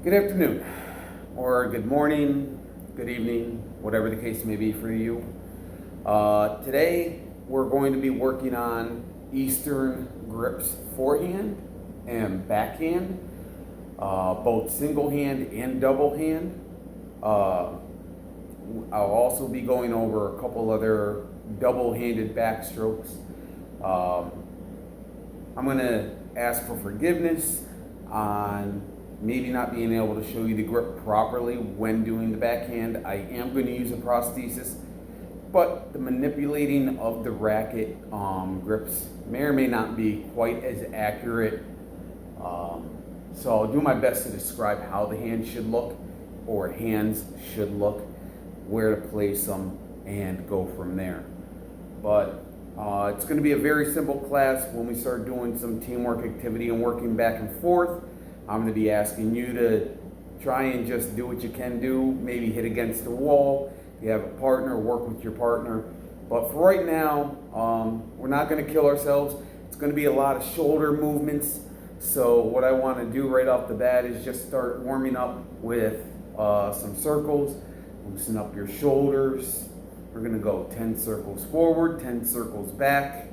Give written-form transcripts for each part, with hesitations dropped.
Good afternoon, or good morning, good evening, whatever the case may be for you. Today we're going to be working on Eastern Grips Forehand and Backhand, both single hand and double hand. I'll also be going over a couple other double-handed backstrokes. I'm going to ask for forgiveness on maybe not being able to show you the grip properly when doing the backhand. I am going to use a prosthesis, but the manipulating of the racket grips may or may not be quite as accurate. So I'll do my best to describe how the hand should look, or hands should look, where to place them, and go from there. But it's going to be a very simple class. When we start doing some teamwork activity and working back and forth, I'm going to be asking you to try and just do what you can do, maybe hit against the wall. If you have a partner, work with your partner. But for right now, we're not going to kill ourselves. It's going to be a lot of shoulder movements. So what I want to do right off the bat is just start warming up with some circles. Loosen up your shoulders. We're going to go 10 circles forward, 10 circles back.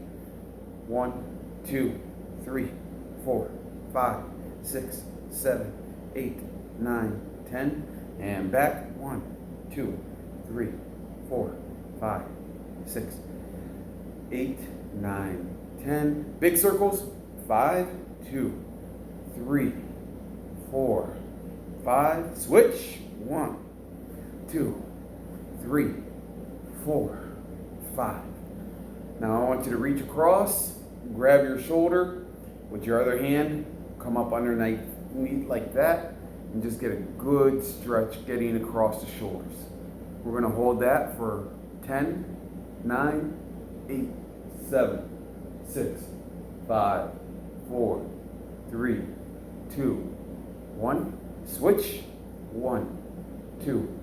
1, 2, 3, 4, 5, 6, 7, 8, 9, 10, and back. 1, 2, 3, 4, 5, 6, 8, 9, 10. Big circles. 5, 2, 3, 4, 5. Switch. 1, 2, 3, 4, 5. Now I want you to reach across, grab your shoulder with your other hand, come up underneath like that, and just get a good stretch getting across the shoulders. We're going to hold that for 10, 9, 8, 7, 6, 5, 4, 3, 2, 1. Switch. 1, 2,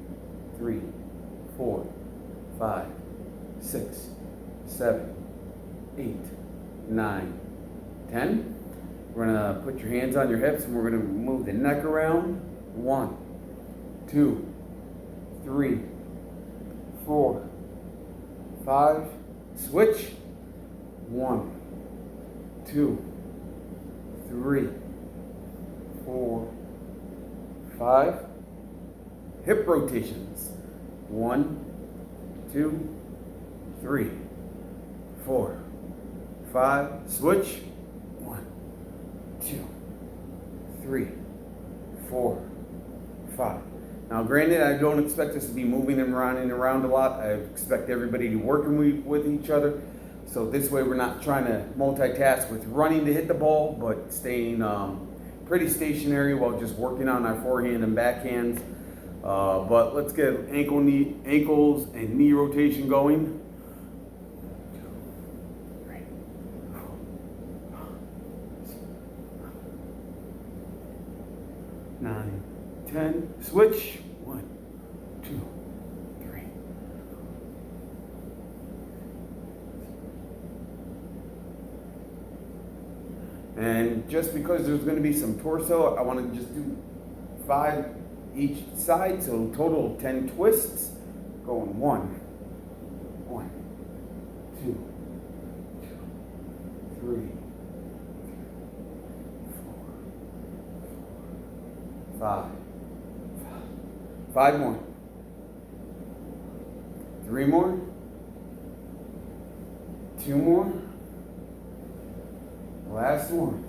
3, 4, 5, 6, 7, 8, 9, 10. We're going to put your hands on your hips and we're going to move the neck around. 1, 2, 3, 4, 5. Switch. 1, 2, 3, 4, 5. Hip rotations. 1, 2, 3, 4, 5. Switch. 1, 2, 3, 4, 5. Now, granted, I don't expect us to be moving and running around a lot. I expect everybody to work with each other. So this way we're not trying to multitask with running to hit the ball, but staying pretty stationary while just working on our forehand and backhands. But let's get ankles and knee rotation going. 9, 10. Switch. 1, 2, 3. And just because there's going to be some torso, I want to just do 5 each side, so total 10 twists. Going 1, 2, 3, 4, 5. 5 more. 3 more. 2 more. Last one.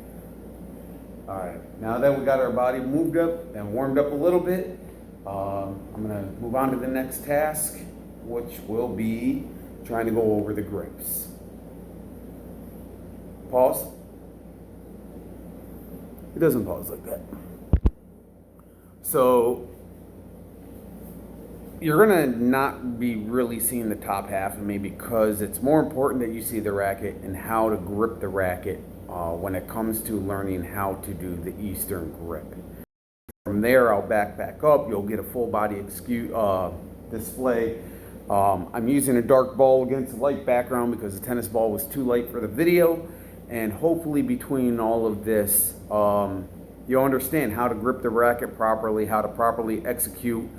All right, now that we got our body moved up and warmed up a little bit, I'm gonna move on to the next task, which will be trying to go over the grips. Pause. It doesn't pause like that. So you're gonna not be really seeing the top half of me because it's more important that you see the racket and how to grip the racket when it comes to learning how to do the Eastern grip. From there, I'll back up. You'll get a full body display. I'm using a dark ball against a light background because the tennis ball was too light for the video. And hopefully between all of this, you'll understand how to grip the racket properly, how to properly execute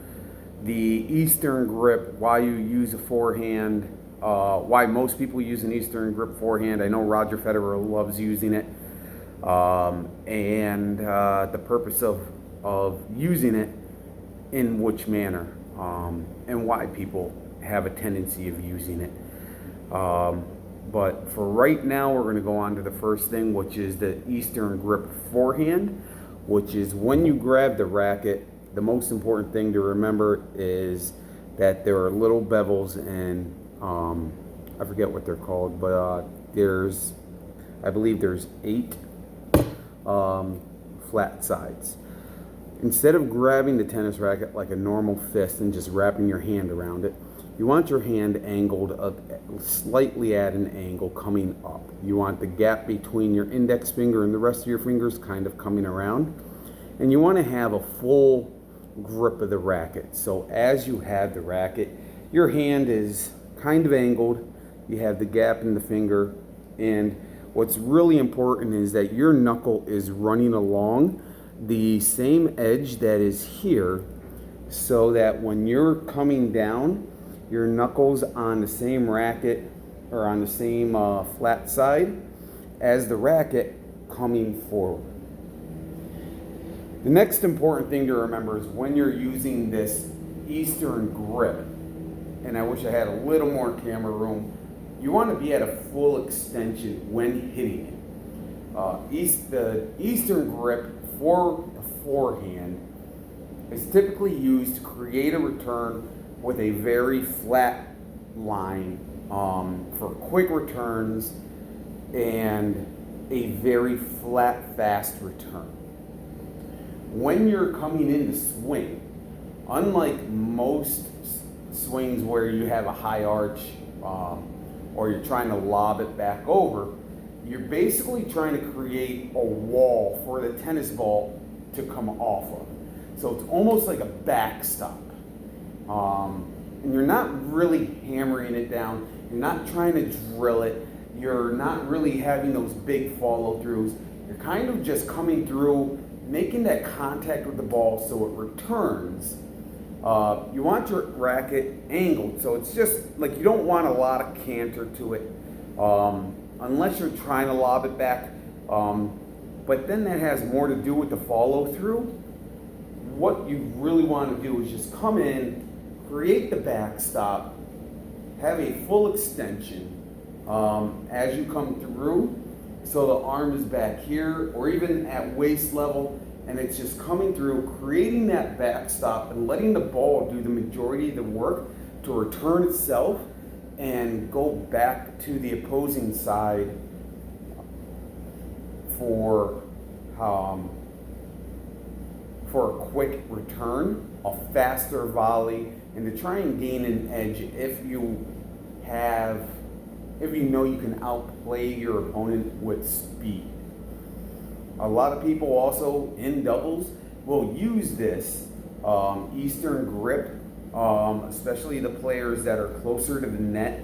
the Eastern grip, why you use a forehand, why most people use an Eastern grip forehand. I know Roger Federer loves using it, and the purpose of using it, in which manner, and why people have a tendency of using it. But for right now, we're going to go on to the first thing, which is the Eastern Grip Forehand, which is when you grab the racket, the most important thing to remember is that there are little bevels, and I forget what they're called, but I believe there's 8 flat sides. Instead of grabbing the tennis racket like a normal fist and just wrapping your hand around it, you want your hand angled up slightly at an angle coming up. You want the gap between your index finger and the rest of your fingers kind of coming around. And you want to have a full grip of the racket. So as you have the racket, your hand is kind of angled. You have the gap in the finger. And what's really important is that your knuckle is running along the same edge that is here, so that when you're coming down, your knuckles on the same racket or on the same flat side as the racket coming forward. The next important thing to remember is when you're using this Eastern grip, and I wish I had a little more camera room, you want to be at a full extension when hitting it. The Eastern grip for the forehand is typically used to create a return with a very flat line for quick returns and a very flat, fast return. When you're coming in to swing, unlike most swings where you have a high arch or you're trying to lob it back over, you're basically trying to create a wall for the tennis ball to come off of. So it's almost like a backstop. And you're not really hammering it down. You're not trying to drill it. You're not really having those big follow-throughs. You're kind of just coming through, making that contact with the ball so it returns. You want your racket angled, so it's just like you don't want a lot of canter to it. Unless you're trying to lob it back, but then that has more to do with the follow through. What you really want to do is just come in, create the backstop, have a full extension as you come through, so the arm is back here or even at waist level, and it's just coming through, creating that backstop and letting the ball do the majority of the work to return itself and go back to the opposing side for a quick return, a faster volley, and to try and gain an edge if you know you can outplay your opponent with speed. A lot of people also in doubles will use this Eastern grip, especially the players that are closer to the net.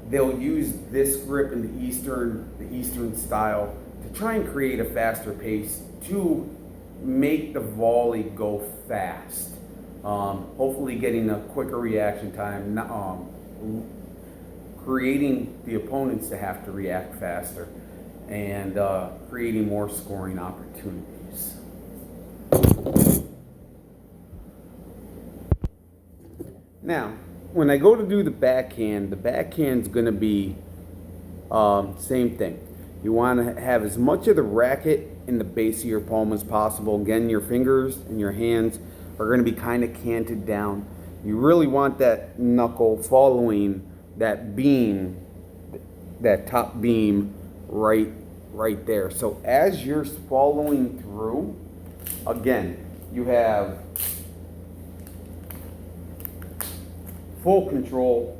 They'll use this grip in the Eastern style to try and create a faster pace to make the volley go fast. Hopefully getting a quicker reaction time, creating the opponents to have to react faster, and creating more scoring opportunities. Now, when I go to do the backhand's going to be same thing. You want to have as much of the racket in the base of your palm as possible. Again, your fingers and your hands are going to be kind of canted down. You really want that knuckle following that beam, that top beam right there. So as you're following through, again, you have full control.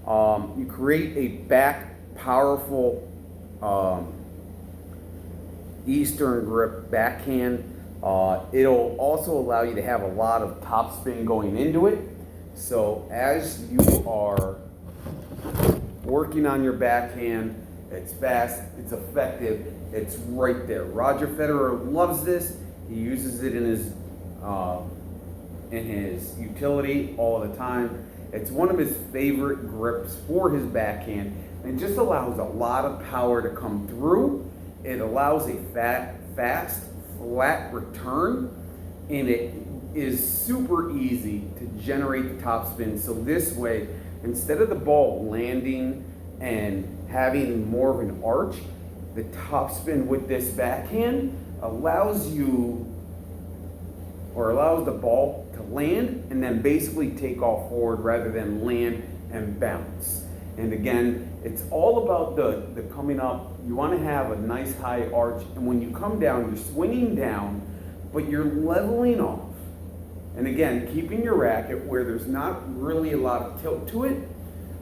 You create a back powerful Eastern grip backhand. It'll also allow you to have a lot of topspin going into it. So as you are working on your backhand, it's fast, it's effective, it's right there. Roger Federer loves this. He uses it in his utility all the time. It's one of his favorite grips for his backhand. And it just allows a lot of power to come through. It allows a fast, flat return, and it is super easy to generate the topspin. So this way, instead of the ball landing and having more of an arch, the topspin with this backhand allows the ball to land and then basically take off forward rather than land and bounce. And again, it's all about the coming up. You want to have a nice high arch, and when you come down, you're swinging down, but you're leveling off. And again, keeping your racket where there's not really a lot of tilt to it,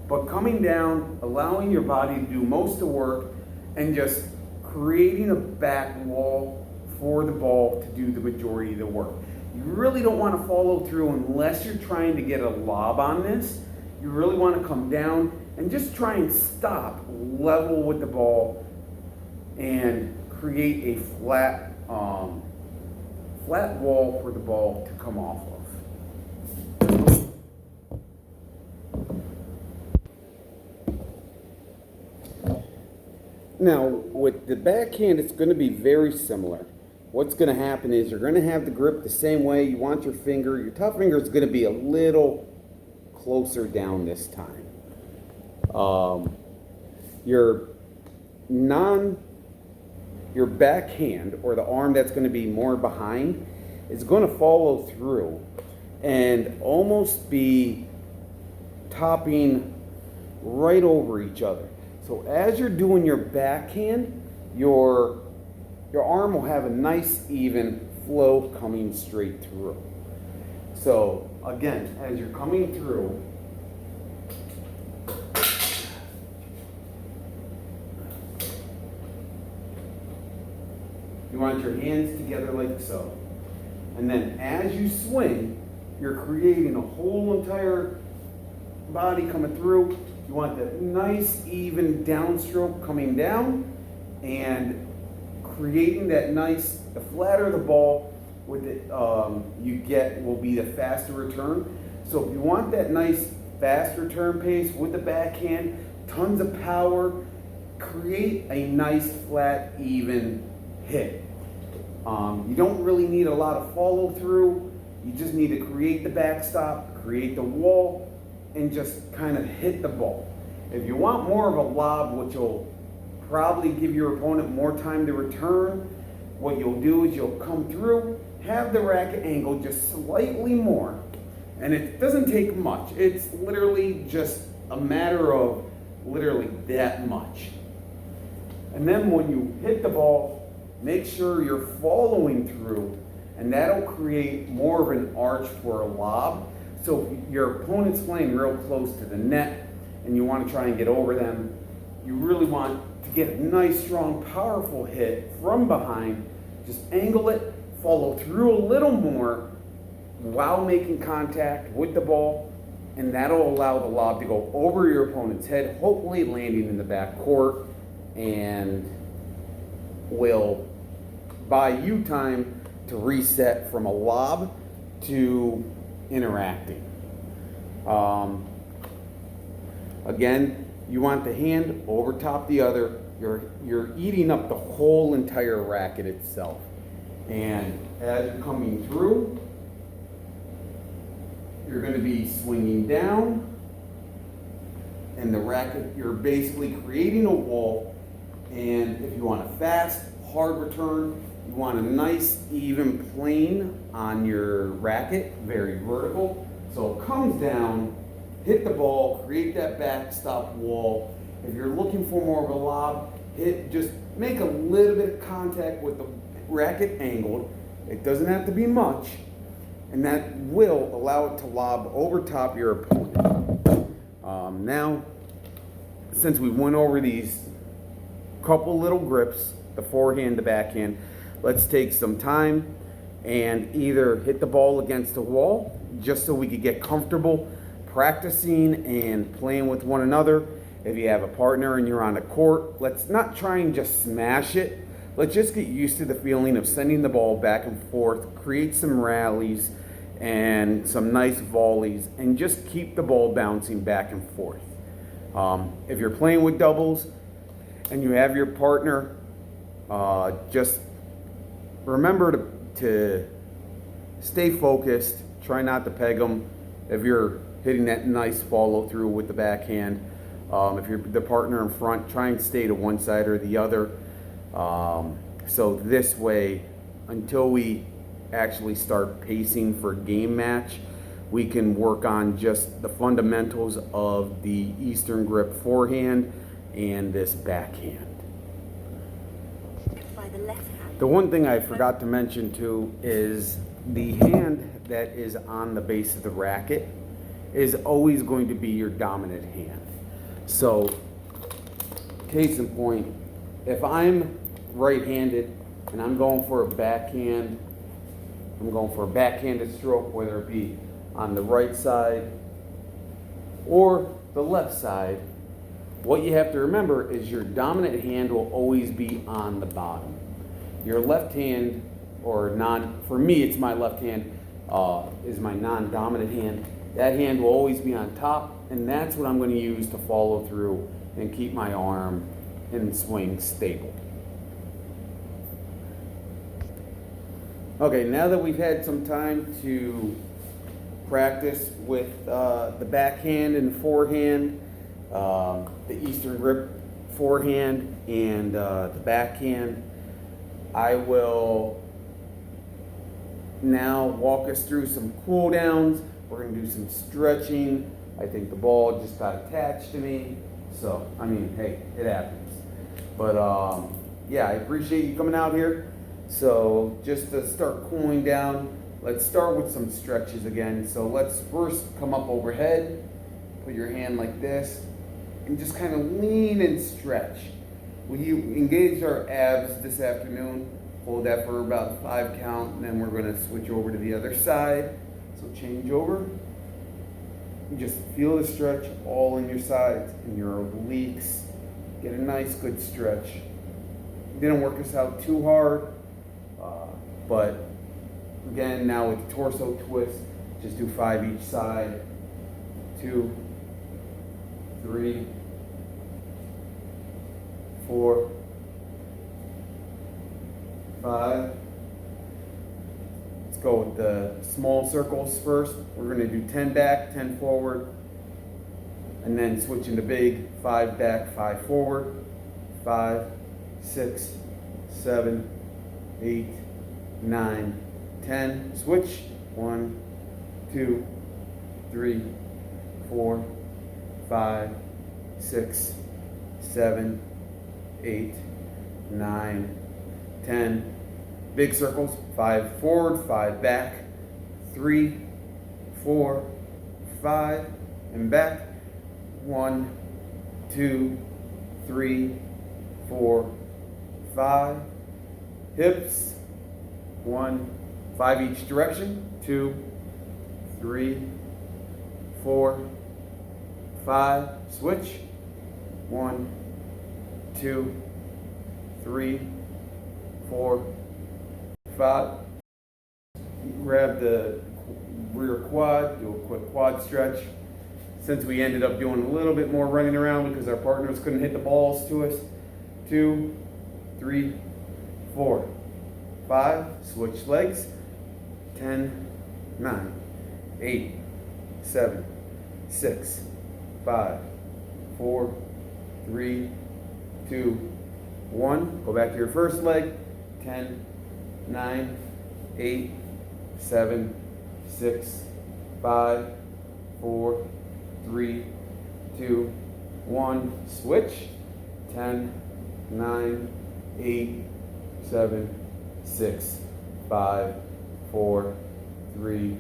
but coming down, allowing your body to do most of the work, and just creating a back wall for the ball to do the majority of the work. You really don't want to follow through unless you're trying to get a lob on this. You really want to come down and just try and stop level with the ball and create a flat wall for the ball to come off of. Now, with the backhand, it's going to be very similar. What's going to happen is you're going to have the grip the same way. You want your top finger is going to be a little closer down this time. Your backhand, or the arm that's going to be more behind, is going to follow through and almost be topping right over each other. So as you're doing your backhand, your arm will have a nice even flow coming straight through. So again, as you're coming through, you want your hands together like so. And then as you swing, you're creating a whole entire body coming through. You want that nice even downstroke coming down and creating that nice, the flatter the ball with it, you get will be the faster return. So if you want that nice fast return pace with the backhand, tons of power, create a nice flat even hit. You don't really need a lot of follow through. You just need to create the backstop, create the wall, and just kind of hit the ball. If you want more of a lob, which will probably give your opponent more time to return, what you'll do is you'll come through, have the racket angle just slightly more, and it doesn't take much. It's literally just a matter of literally that much. And then when you hit the ball, make sure you're following through, and that'll create more of an arch for a lob. So if your opponent's playing real close to the net and you want to try and get over them, you really want to get a nice, strong, powerful hit from behind. Just angle it, follow through a little more while making contact with the ball, and that'll allow the lob to go over your opponent's head, hopefully landing in the back court, and will buy you time to reset from a lob to interacting. Again, you want the hand over top the other. You're eating up the whole entire racket itself. And as you're coming through, you're going to be swinging down, and the racket, you're basically creating a wall. And if you want a fast, hard return, you want a nice, even plane on your racket, very vertical. So it comes down, hit the ball, create that backstop wall. If you're looking for more of a lob, just make a little bit of contact with the racket angled. It doesn't have to be much, and that will allow it to lob over top your opponent. Now, since we went over these couple little grips, the forehand, the backhand, let's take some time and either hit the ball against the wall just so we could get comfortable practicing and playing with one another. If you have a partner and you're on the court, let's not try and just smash it, let's just get used to the feeling of sending the ball back and forth, create some rallies and some nice volleys, and just keep the ball bouncing back and forth. If you're playing with doubles and you have your partner, just remember to stay focused, try not to peg them. If you're hitting that nice follow through with the backhand, if you're the partner in front, try and stay to one side or the other. So this way, until we actually start pacing for game match, we can work on just the fundamentals of the Eastern Grip Forehand and this backhand. By the left hand. The one thing I forgot to mention too is the hand that is on the base of the racket is always going to be your dominant hand. So, case in point, if I'm right-handed and I'm going for a backhand, I'm going for a backhanded stroke, whether it be on the right side or the left side, what you have to remember is your dominant hand will always be on the bottom. Your left hand, for me it's my left hand, is my non-dominant hand. That hand will always be on top, and that's what I'm going to use to follow through and keep my arm and swing stable. Okay, now that we've had some time to practice with the backhand and forehand, the Eastern Grip Forehand and the backhand, I will now walk us through some cool downs. We're going to do some stretching. I think the ball just got attached to me. So, I mean, hey, it happens. But yeah, I appreciate you coming out here. So just to start cooling down, let's start with some stretches again. So let's first come up overhead, put your hand like this, and just kind of lean and stretch. We engaged our abs this afternoon. Hold that for about 5 count, and then we're going to switch over to the other side. So change over. You just feel the stretch all in your sides and your obliques. Get a nice good stretch. Didn't work us out too hard, but again, now with the torso twist, just do 5 each side. 2, 3, 4, 5. Let's go with the small circles first. We're going to do 10 back, 10 forward, and then switch into big. 5 back, 5 forward, 5, 6, 7, 8, 9, 10. Switch. 1, 2, 3, 4, 5, 6, 7, 8, 9, 10. Big circles. 5 forward, 5 back, 3, 4, 5, and back. 1, 2, 3, 4, 5. Hips. 1, 5 each direction. 2, 3, 4, 5. Switch. 1, 2, 3, 4, 5. Grab the rear quad, do a quick quad stretch. Since we ended up doing a little bit more running around because our partners couldn't hit the balls to us. 2, 3, 4, 5. Switch legs. 10, 9, 8, 7, 6, 5, 4, 3, 2, 1. Go back to your first leg. 10, 9, 8, 7, 6, 5, 4, 3, 2, 1. Switch. 10, 9, 8, 7, 6, 5, 4, 3,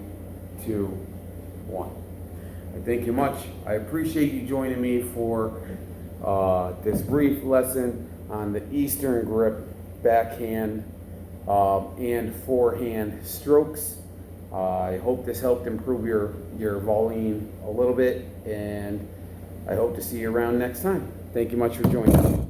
2, 1. I thank you much. I appreciate you joining me for this brief lesson on the Eastern Grip backhand and forehand strokes. I hope this helped improve your volleying a little bit, and I hope to see you around next time. Thank you much for joining me.